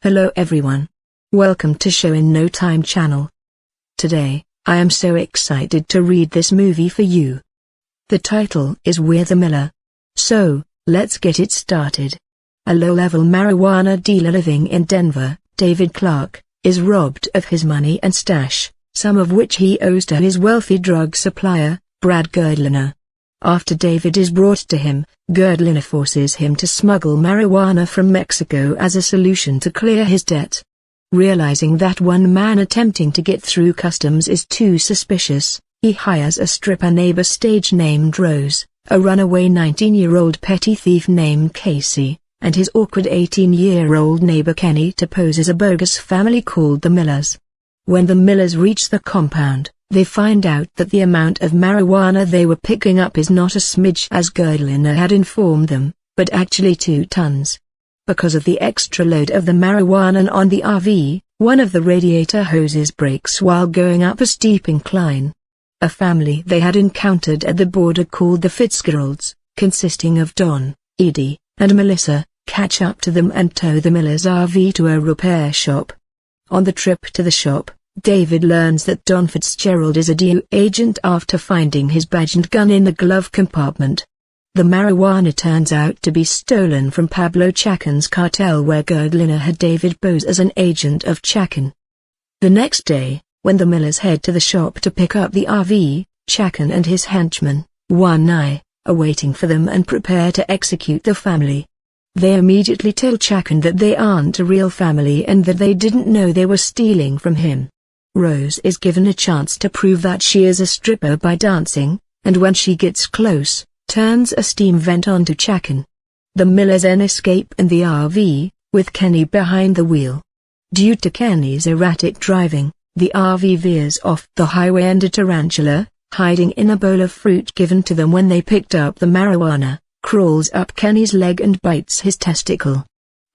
Hello everyone. Welcome to Show in No Time channel. Today, I am so excited to read this movie for you. The title is We're the Miller. So, let's get it started. A low-level marijuana dealer living in Denver, David Clark, is robbed of his money and stash, some of which he owes to his wealthy drug supplier, Brad Girdliner. After David is brought to him, Girdliner forces him to smuggle marijuana from Mexico as a solution to clear his debt. Realizing that one man attempting to get through customs is too suspicious, he hires a stripper neighbor stage named Rose, a runaway 19-year-old petty thief named Casey, and his awkward 18-year-old neighbor Kenny to pose as a bogus family called the Millers. When the Millers reach the compound, they find out that the amount of marijuana they were picking up is not a smidge as Girdliner had informed them, but actually 2 tons. Because of the extra load of the marijuana on the RV, one of the radiator hoses breaks while going up a steep incline. A family they had encountered at the border called the Fitzgeralds, consisting of Don, Edie, and Melissa, catch up to them and tow the Miller's RV to a repair shop. On the trip to the shop, David learns that Don Fitzgerald is a DEA agent after finding his badge and gun in the glove compartment. The marijuana turns out to be stolen from Pablo Chacin's cartel where Girdliner had David pose as an agent of Chacin. The next day, when the Millers head to the shop to pick up the RV, Chacin and his henchman, One Eye, are waiting for them and prepare to execute the family. They immediately tell Chacin that they aren't a real family and that they didn't know they were stealing from him. Rose is given a chance to prove that she is a stripper by dancing, and when she gets close, turns a steam vent onto Chacin. The Millers then escape in the RV, with Kenny behind the wheel. Due to Kenny's erratic driving, the RV veers off the highway and a tarantula, hiding in a bowl of fruit given to them when they picked up the marijuana, crawls up Kenny's leg and bites his testicle.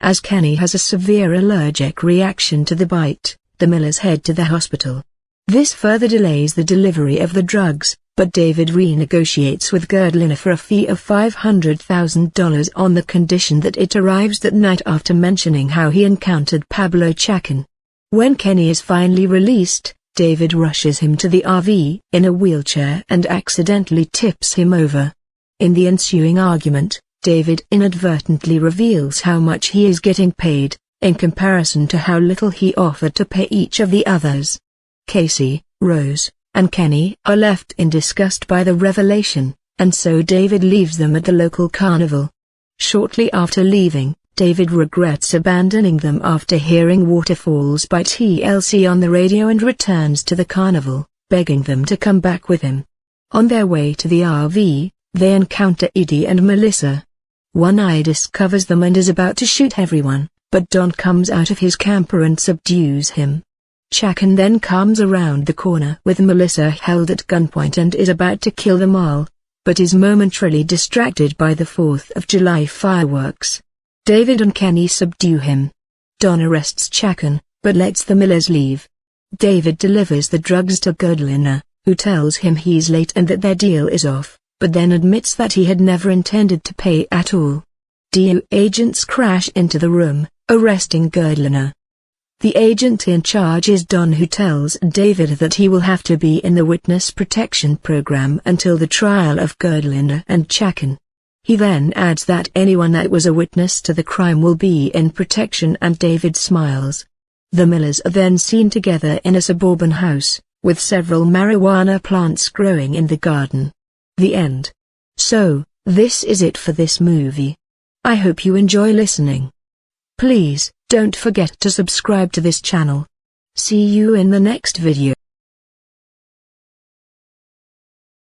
As Kenny has a severe allergic reaction to the bite, the Millers head to the hospital. This further delays the delivery of the drugs, but David renegotiates with Girdliner for a fee of $500,000 on the condition that it arrives that night after mentioning how he encountered Pablo Chacin. When Kenny is finally released, David rushes him to the RV in a wheelchair and accidentally tips him over. In the ensuing argument, David inadvertently reveals how much he is getting paid, in comparison to how little he offered to pay each of the others. Casey, Rose, and Kenny are left in disgust by the revelation, and so David leaves them at the local carnival. Shortly after leaving, David regrets abandoning them after hearing Waterfalls by TLC on the radio and returns to the carnival, begging them to come back with him. On their way to the RV, they encounter Edie and Melissa. One Eye discovers them and is about to shoot everyone, but Don comes out of his camper and subdues him. Chacin then comes around the corner with Melissa held at gunpoint and is about to kill them all, but is momentarily distracted by the 4th of July fireworks. David and Kenny subdue him. Don arrests Chacin, but lets the Millers leave. David delivers the drugs to Girdliner, who tells him he's late and that their deal is off, but then admits that he had never intended to pay at all. DEA agents crash into the room, arresting Girdliner. The agent in charge is Don, who tells David that he will have to be in the witness protection program until the trial of Girdliner and Chacin. He then adds that anyone that was a witness to the crime will be in protection, and David smiles. The Millers are then seen together in a suburban house, with several marijuana plants growing in the garden. The end. So, this is it for this movie. I hope you enjoy listening. Please, don't forget to subscribe to this channel. See you in the next video.